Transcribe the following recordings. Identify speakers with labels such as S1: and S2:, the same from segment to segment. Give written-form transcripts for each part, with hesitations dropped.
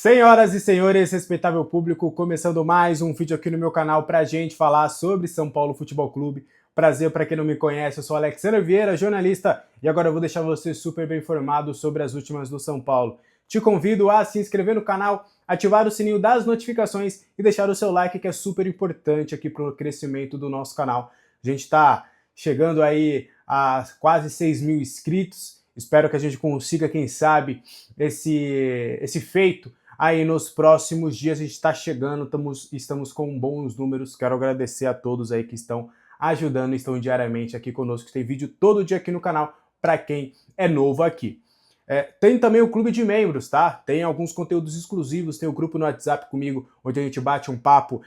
S1: Senhoras e senhores, respeitável público, começando mais um vídeo aqui no meu canal pra gente falar sobre São Paulo Futebol Clube. Prazer para quem não me conhece, eu sou Alexandre Vieira, jornalista, e agora eu vou deixar você super bem informado sobre as últimas do São Paulo. Te convido a se inscrever no canal, ativar o sininho das notificações e deixar o seu like, que é super importante aqui para o crescimento do nosso canal. A gente está chegando aí a quase 6 mil inscritos, espero que a gente consiga, quem sabe, esse feito. Aí nos próximos dias a gente está chegando, estamos com bons números. Quero agradecer a todos aí que estão ajudando, estão diariamente aqui conosco. Tem vídeo todo dia aqui no canal para quem é novo aqui. Tem também o clube de membros, tá? Tem alguns conteúdos exclusivos, tem o grupo no WhatsApp comigo, onde a gente bate um papo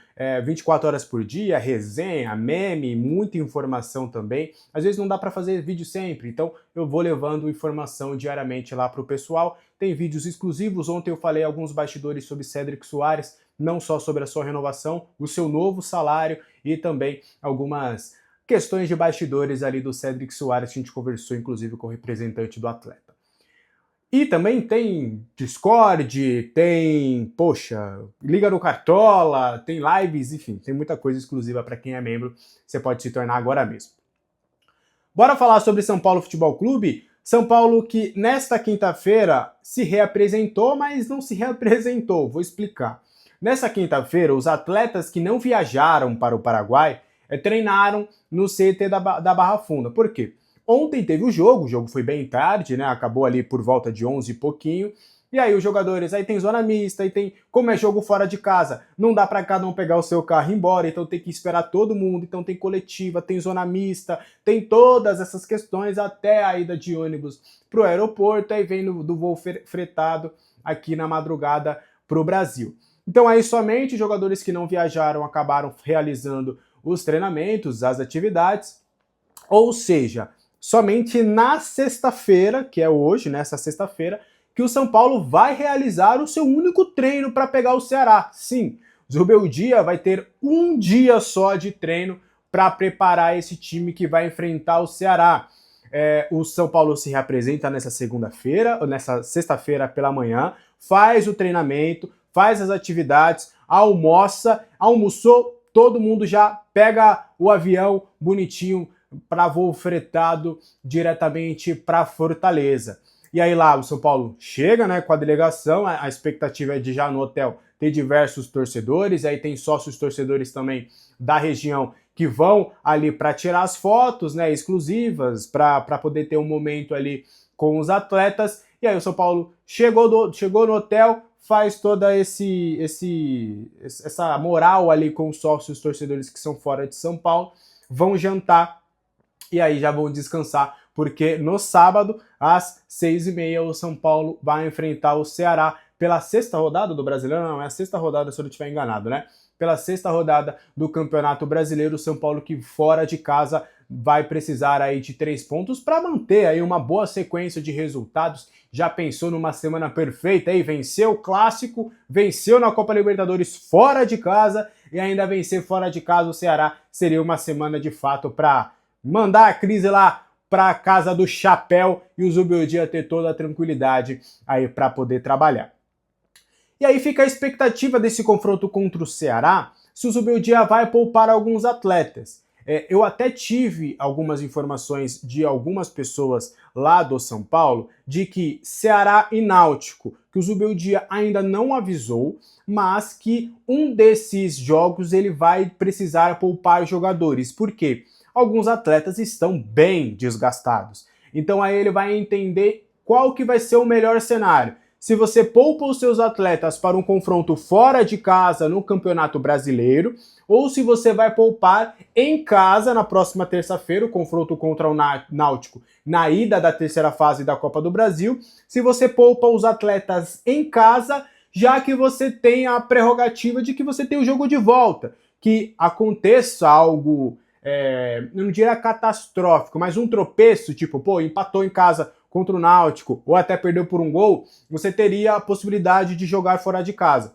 S1: 24 horas por dia, resenha, meme, muita informação também. Às vezes não dá para fazer vídeo sempre, então eu vou levando informação diariamente lá para o pessoal. Tem vídeos exclusivos, ontem eu falei alguns bastidores sobre Cédric Soares, não só sobre a sua renovação, o seu novo salário e também algumas questões de bastidores ali do Cédric Soares, que a gente conversou inclusive com o representante do atleta. E também tem Discord, tem, Liga no Cartola, tem lives, enfim, tem muita coisa exclusiva para quem é membro, você pode se tornar agora mesmo. Bora falar sobre São Paulo Futebol Clube? São Paulo que nesta quinta-feira se reapresentou, mas não se reapresentou, vou explicar. Nessa quinta-feira, os atletas que não viajaram para o Paraguai treinaram no CT da Barra Funda. Por quê? Ontem teve o jogo foi bem tarde, né? Acabou ali por volta de 11 e pouquinho. E aí os jogadores, aí tem zona mista, aí tem, como é jogo fora de casa, não dá para cada um pegar o seu carro e ir embora, então tem que esperar todo mundo, então tem coletiva, tem zona mista, tem todas essas questões até a ida de ônibus pro aeroporto, aí vem do voo fretado aqui na madrugada pro Brasil. Então aí somente os jogadores que não viajaram acabaram realizando os treinamentos, as atividades, ou seja, somente na sexta-feira, que é hoje, nessa sexta-feira, que o São Paulo vai realizar o seu único treino para pegar o Ceará. Sim, o Zubeldia vai ter um dia só de treino para preparar esse time que vai enfrentar o Ceará. O São Paulo se reapresenta nessa segunda-feira, ou nessa sexta-feira pela manhã, faz o treinamento, faz as atividades, almoçou, todo mundo já pega o avião bonitinho para voo fretado diretamente para Fortaleza. E aí lá o São Paulo chega, né, com a delegação, a expectativa é de já no hotel ter diversos torcedores, aí tem sócios torcedores também da região que vão ali para tirar as fotos, né, exclusivas, para poder ter um momento ali com os atletas. E aí o São Paulo chegou no hotel, faz toda essa moral ali com os sócios torcedores que são fora de São Paulo, vão jantar e aí já vão descansar, porque no sábado, às 6h30, o São Paulo vai enfrentar o Ceará pela sexta rodada do Brasileiro, não, é a sexta rodada se eu não estiver enganado, né? Pela sexta rodada do Campeonato Brasileiro, o São Paulo que fora de casa vai precisar aí de 3 pontos para manter aí uma boa sequência de resultados. Já pensou numa semana perfeita aí? Venceu o Clássico, venceu na Copa Libertadores fora de casa e ainda vencer fora de casa o Ceará. Seria uma semana de fato para mandar a crise lá para a casa do chapéu e o Zubeldia ter toda a tranquilidade aí para poder trabalhar. E aí fica a expectativa desse confronto contra o Ceará, se o Zubeldia vai poupar alguns atletas. Eu até tive algumas informações de algumas pessoas lá do São Paulo de que Ceará e Náutico, que o Zubeldia ainda não avisou, mas que um desses jogos ele vai precisar poupar jogadores. Por quê? Alguns atletas estão bem desgastados. Então aí ele vai entender qual que vai ser o melhor cenário. Se você poupa os seus atletas para um confronto fora de casa no Campeonato Brasileiro, ou se você vai poupar em casa na próxima terça-feira, o confronto contra o Náutico na ida da terceira fase da Copa do Brasil, se você poupa os atletas em casa, já que você tem a prerrogativa de que você tem o jogo de volta, que aconteça algo, eu não diria catastrófico, mas um tropeço, tipo, empatou em casa contra o Náutico, ou até perdeu por um gol, você teria a possibilidade de jogar fora de casa.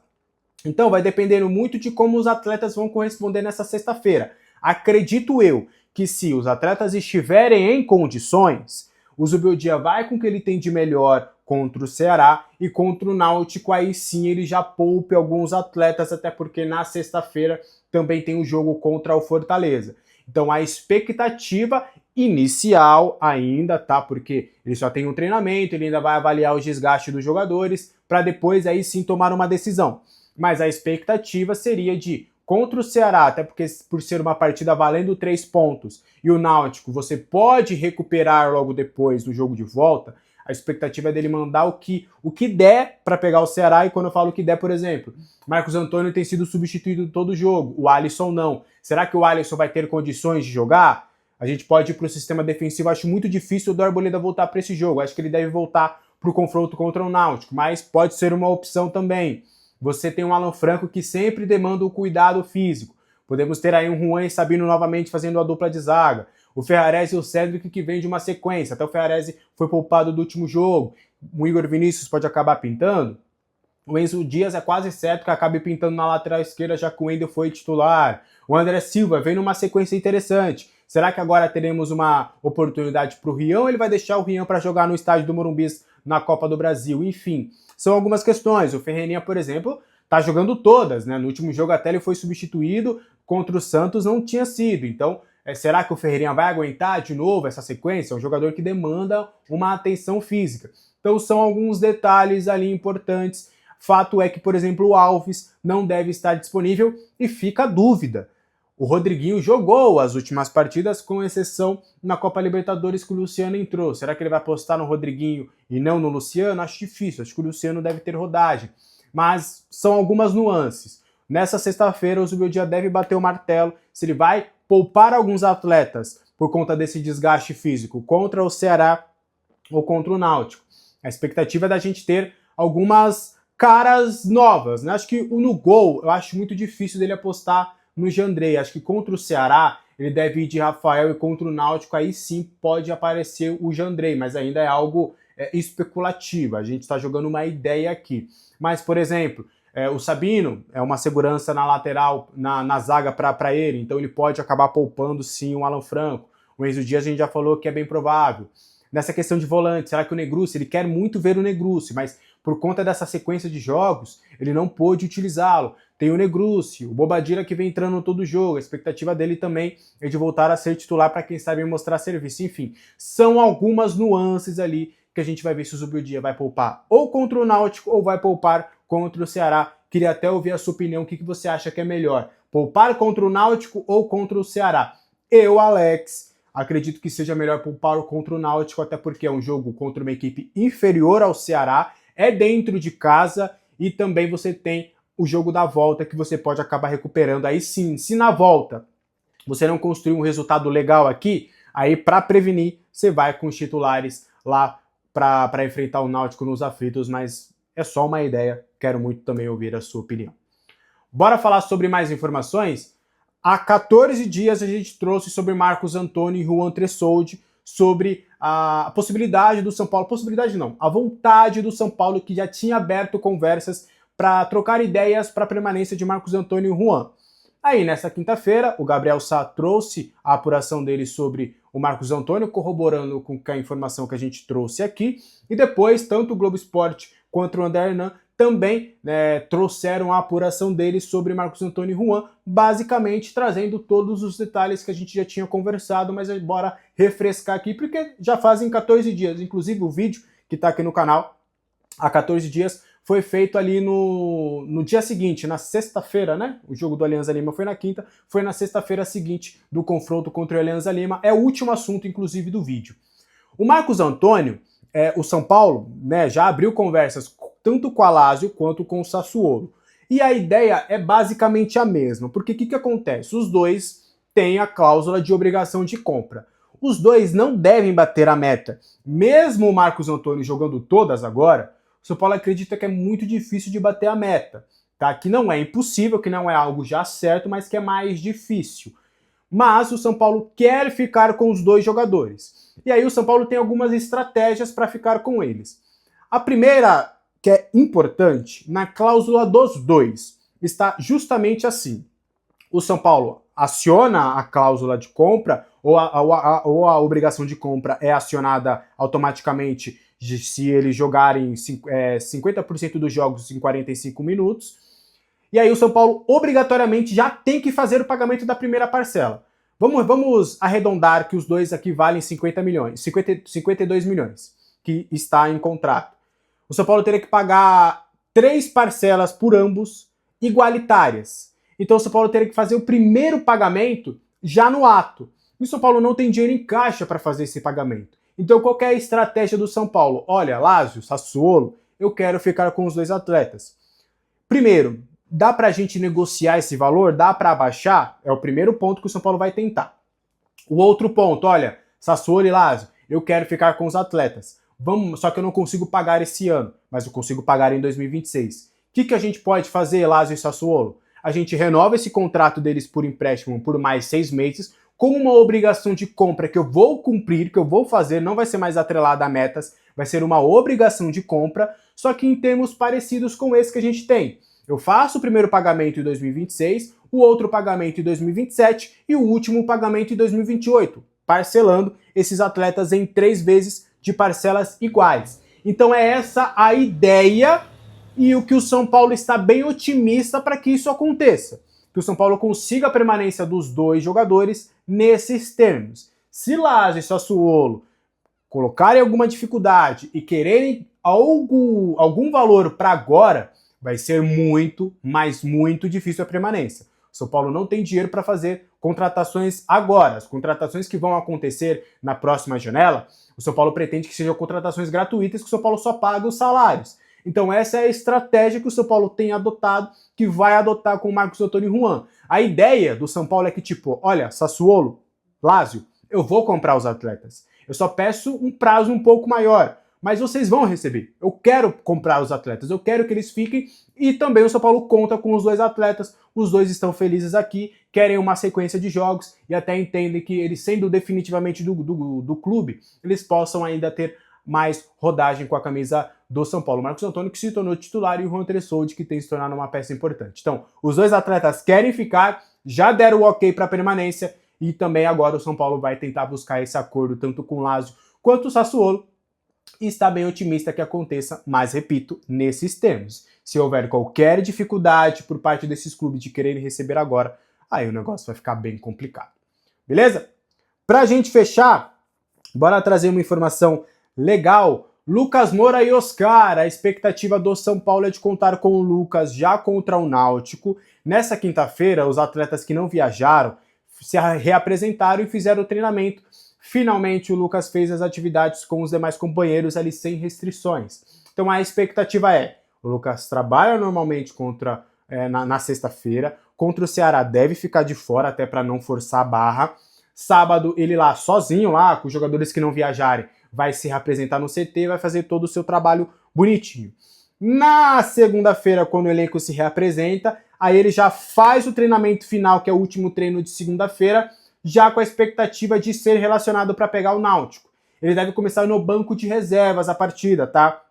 S1: Então vai dependendo muito de como os atletas vão corresponder nessa sexta-feira. Acredito eu que se os atletas estiverem em condições, o Zubeldia vai com o que ele tem de melhor contra o Ceará, e contra o Náutico aí sim ele já poupe alguns atletas, até porque na sexta-feira também tem o jogo contra o Fortaleza. Então a expectativa inicial ainda, tá? Porque ele só tem um treinamento, ele ainda vai avaliar o desgaste dos jogadores para depois aí sim tomar uma decisão. Mas a expectativa seria de contra o Ceará, até porque por ser uma partida valendo 3 pontos, e o Náutico você pode recuperar logo depois do jogo de volta, a expectativa é dele mandar o que der para pegar o Ceará, e quando eu falo o que der, por exemplo, Marcos Antônio tem sido substituído todo o jogo, o Alisson não. Será que o Alisson vai ter condições de jogar? A gente pode ir para o sistema defensivo, acho muito difícil o do Arboleda voltar para esse jogo, acho que ele deve voltar para o confronto contra o Náutico, mas pode ser uma opção também. Você tem um Alan Franco que sempre demanda o cuidado físico. Podemos ter aí um Juan e Sabino novamente fazendo a dupla de zaga. O Ferrarese e o Cédric que vem de uma sequência. Até o Ferrarese foi poupado do último jogo. O Igor Vinícius pode acabar pintando. O Enzo Dias é quase certo que acabe pintando na lateral esquerda, já que o Wendel foi titular. O André Silva vem numa sequência interessante. Será que agora teremos uma oportunidade para o Rian ou ele vai deixar o Rian para jogar no estádio do Morumbi na Copa do Brasil? Enfim, são algumas questões. O Ferreirinha, por exemplo, tá jogando todas, né? No último jogo até ele foi substituído, contra o Santos não tinha sido. Então, será que o Ferreirinha vai aguentar de novo essa sequência? É um jogador que demanda uma atenção física. Então são alguns detalhes ali importantes. Fato é que, por exemplo, o Alves não deve estar disponível e fica a dúvida. O Rodriguinho jogou as últimas partidas, com exceção na Copa Libertadores que o Luciano entrou. Será que ele vai apostar no Rodriguinho e não no Luciano? Acho difícil, acho que o Luciano deve ter rodagem. Mas são algumas nuances. Nessa sexta-feira, o Zubeldia deve bater o martelo se ele vai poupar alguns atletas por conta desse desgaste físico contra o Ceará ou contra o Náutico. A expectativa é da gente ter algumas caras novas, né? Acho que no gol, eu acho muito difícil dele apostar no Jandrei. Acho que contra o Ceará ele deve ir de Rafael, e contra o Náutico aí sim pode aparecer o Jandrei, mas ainda é algo especulativo. A gente está jogando uma ideia aqui. Mas, por exemplo, o Sabino é uma segurança na lateral, na zaga para ele, então ele pode acabar poupando sim o Alan Franco. O Enzo Dias a gente já falou que é bem provável. Nessa questão de volante, será que o Negrucci, ele quer muito ver o Negrucci, mas por conta dessa sequência de jogos, ele não pôde utilizá-lo. Tem o Negrucci, o Bobadilla que vem entrando todo jogo, a expectativa dele também é de voltar a ser titular para quem sabe mostrar serviço. Enfim, são algumas nuances ali que a gente vai ver se o Zubeldia vai poupar ou contra o Náutico ou vai poupar contra o Ceará. Queria até ouvir a sua opinião, o que você acha que é melhor, poupar contra o Náutico ou contra o Ceará? Eu, Alex, acredito que seja melhor poupar contra o Náutico, até porque é um jogo contra uma equipe inferior ao Ceará, é dentro de casa e também você tem o jogo da volta que você pode acabar recuperando. Aí sim, se na volta você não construir um resultado legal aqui, aí para prevenir, você vai com os titulares lá para enfrentar o Náutico nos aflitos, mas é só uma ideia, quero muito também ouvir a sua opinião. Bora falar sobre mais informações? Há 14 dias a gente trouxe sobre Marcos Antônio e Juan Tressoldi, sobre a possibilidade do São Paulo, possibilidade não, a vontade do São Paulo, que já tinha aberto conversas para trocar ideias para a permanência de Marcos Antônio e Juan. Aí, nessa quinta-feira, o Gabriel Sá trouxe a apuração dele sobre o Marcos Antônio, corroborando com a informação que a gente trouxe aqui, e depois, tanto o Globo Esporte quanto o André Hernan também trouxeram a apuração deles sobre Marcos Antônio e Juan, basicamente trazendo todos os detalhes que a gente já tinha conversado, mas bora refrescar aqui, porque já fazem 14 dias. Inclusive o vídeo que está aqui no canal, há 14 dias, foi feito ali no dia seguinte, na sexta-feira, né? O jogo do Alianza Lima foi na quinta, foi na sexta-feira seguinte do confronto contra o Alianza Lima. É o último assunto, inclusive, do vídeo. O Marcos Antônio, o São Paulo, né, já abriu conversas tanto com a Lazio quanto com o Sassuolo. E a ideia é basicamente a mesma, porque o que acontece? Os dois têm a cláusula de obrigação de compra. Os dois não devem bater a meta. Mesmo o Marcos Antônio jogando todas agora, o São Paulo acredita que é muito difícil de bater a meta. Tá? Que não é impossível, que não é algo já certo, mas que é mais difícil. Mas o São Paulo quer ficar com os dois jogadores. E aí o São Paulo tem algumas estratégias para ficar com eles. A primeira, que é importante, na cláusula dos dois, está justamente assim. O São Paulo aciona a cláusula de compra, ou a obrigação de compra é acionada automaticamente se eles jogarem 50% dos jogos em 45 minutos. E aí o São Paulo obrigatoriamente já tem que fazer o pagamento da primeira parcela. Vamos arredondar que os dois aqui valem 52 milhões, que está em contrato. O São Paulo teria que pagar 3 parcelas por ambos, igualitárias. Então o São Paulo teria que fazer o primeiro pagamento já no ato. E o São Paulo não tem dinheiro em caixa para fazer esse pagamento. Então qual que é a estratégia do São Paulo? Olha, Lazio, Sassuolo, eu quero ficar com os dois atletas. Primeiro, dá pra gente negociar esse valor? Dá pra abaixar? É o primeiro ponto que o São Paulo vai tentar. O outro ponto, olha, Sassuolo e Lazio, eu quero ficar com os atletas. Só que eu não consigo pagar esse ano, mas eu consigo pagar em 2026. O que a gente pode fazer, Lazio e Sassuolo? A gente renova esse contrato deles por empréstimo por mais 6 meses, com uma obrigação de compra que eu vou cumprir, que eu vou fazer, não vai ser mais atrelada a metas, vai ser uma obrigação de compra, só que em termos parecidos com esse que a gente tem. Eu faço o primeiro pagamento em 2026, o outro pagamento em 2027 e o último pagamento em 2028, parcelando esses atletas em 3 vezes de parcelas iguais. Então é essa a ideia e o que o São Paulo está bem otimista para que isso aconteça. Que o São Paulo consiga a permanência dos dois jogadores nesses termos. Se Lazio e Sassuolo colocarem alguma dificuldade e quererem algum valor para agora, vai ser muito, mas muito difícil a permanência. O São Paulo não tem dinheiro para fazer contratações agora. As contratações que vão acontecer na próxima janela, o São Paulo pretende que sejam contratações gratuitas, que o São Paulo só paga os salários. Então essa é a estratégia que o São Paulo tem adotado, que vai adotar com o Marcos Antônio Juan. A ideia do São Paulo é que, tipo, olha, Sassuolo, Lazio, eu vou comprar os atletas. Eu só peço um prazo um pouco maior, mas vocês vão receber. Eu quero comprar os atletas, eu quero que eles fiquem, e também o São Paulo conta com os dois atletas, os dois estão felizes aqui, querem uma sequência de jogos e até entendem que eles, sendo definitivamente do clube, eles possam ainda ter mais rodagem com a camisa do São Paulo. Marcos Antônio, que se tornou titular, e o Juan Tressoldi, que tem se tornado uma peça importante. Então, os dois atletas querem ficar, já deram o ok para permanência, e também agora o São Paulo vai tentar buscar esse acordo tanto com o Lazio quanto o Sassuolo, e está bem otimista que aconteça, mas repito, nesses termos. Se houver qualquer dificuldade por parte desses clubes de quererem receber agora, aí o negócio vai ficar bem complicado. Beleza? Pra gente fechar, bora trazer uma informação legal. Lucas Moura e Oscar, a expectativa do São Paulo é de contar com o Lucas já contra o Náutico. Nessa quinta-feira, os atletas que não viajaram se reapresentaram e fizeram o treinamento. Finalmente o Lucas fez as atividades com os demais companheiros ali sem restrições. Então a expectativa é, o Lucas trabalha normalmente na sexta-feira, contra o Ceará deve ficar de fora até para não forçar a barra. Sábado ele lá sozinho, lá com os jogadores que não viajarem, vai se reapresentar no CT, vai fazer todo o seu trabalho bonitinho. Na segunda-feira, quando o elenco se reapresenta, aí ele já faz o treinamento final, que é o último treino de segunda-feira, já com a expectativa de ser relacionado para pegar o Náutico. Ele deve começar no banco de reservas a partida, tá?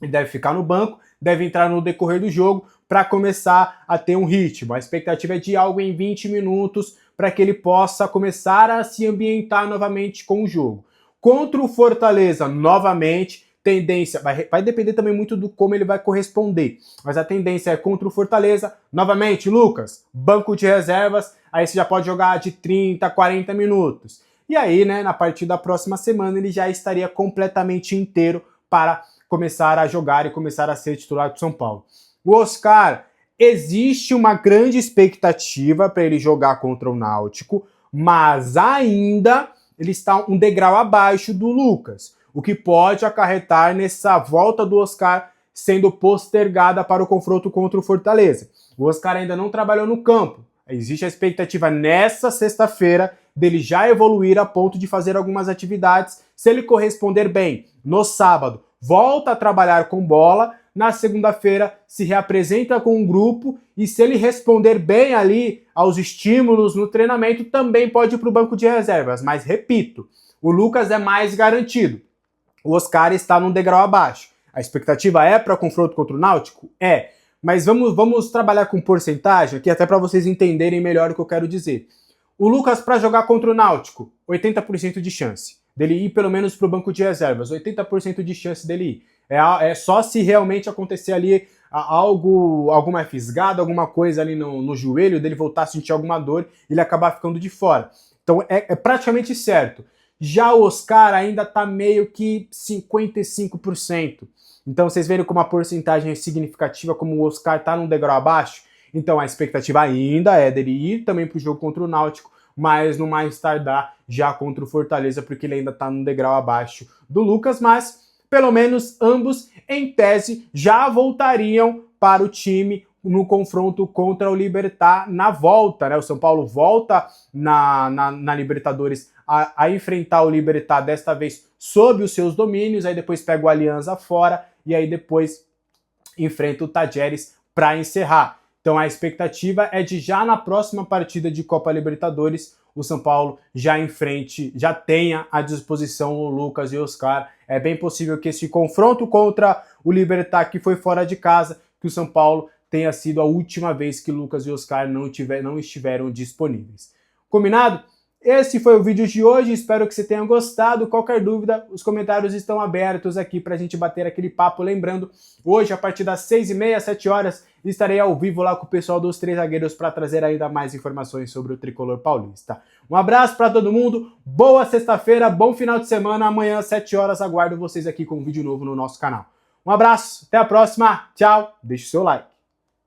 S1: Ele deve ficar no banco, deve entrar no decorrer do jogo para começar a ter um ritmo. A expectativa é de algo em 20 minutos para que ele possa começar a se ambientar novamente com o jogo. Contra o Fortaleza, novamente, tendência, vai depender também muito do como ele vai corresponder, mas a tendência é contra o Fortaleza, novamente, Lucas, banco de reservas, aí você já pode jogar de 30, 40 minutos. E aí, né, na partir da próxima semana, ele já estaria completamente inteiro para começar a jogar e começar a ser titular do São Paulo. O Oscar, existe uma grande expectativa para ele jogar contra o Náutico, mas ainda ele está um degrau abaixo do Lucas, o que pode acarretar nessa volta do Oscar sendo postergada para o confronto contra o Fortaleza. O Oscar ainda não trabalhou no campo. Existe a expectativa nessa sexta-feira dele já evoluir a ponto de fazer algumas atividades. Se ele corresponder bem no sábado, volta a trabalhar com bola. Na segunda-feira se reapresenta com um grupo e se ele responder bem ali aos estímulos no treinamento, também pode ir para o banco de reservas. Mas repito, o Lucas é mais garantido. O Oscar está num degrau abaixo. A expectativa é para confronto contra o Náutico? É. Mas vamos trabalhar com porcentagem aqui, até para vocês entenderem melhor o que eu quero dizer. O Lucas, para jogar contra o Náutico, 80% de chance. dele ir pelo menos para o banco de reservas, 80% de chance dele ir. É só se realmente acontecer ali alguma fisgada, alguma coisa ali no joelho, dele voltar a sentir alguma dor e ele acabar ficando de fora. Então é praticamente certo. Já o Oscar ainda tá meio que 55%. Então vocês veem como a porcentagem é significativa, como o Oscar tá num degrau abaixo. Então a expectativa ainda é dele ir também pro jogo contra o Náutico, mas no mais tardar já contra o Fortaleza, porque ele ainda tá num degrau abaixo do Lucas, mas pelo menos ambos, em tese, já voltariam para o time no confronto contra o Libertad na volta, né? O São Paulo volta na Libertadores a enfrentar o Libertad, desta vez sob os seus domínios, aí depois pega o Alianza fora e aí depois enfrenta o Tajeres para encerrar. Então a expectativa é de já na próxima partida de Copa Libertadores o São Paulo já enfrente, já tenha à disposição o Lucas e o Oscar. É bem possível que esse confronto contra o Libertad, que foi fora de casa, que o São Paulo tenha sido a última vez que Lucas e Oscar não estiveram disponíveis. Combinado? Esse foi o vídeo de hoje, espero que você tenha gostado. Qualquer dúvida, os comentários estão abertos aqui para a gente bater aquele papo. Lembrando, hoje a partir das 6h30, 7 horas, estarei ao vivo lá com o pessoal dos Três Zagueiros para trazer ainda mais informações sobre o Tricolor Paulista. Um abraço para todo mundo, boa sexta-feira, bom final de semana. Amanhã às 7 horas aguardo vocês aqui com um vídeo novo no nosso canal. Um abraço, até a próxima, tchau, deixe o seu like.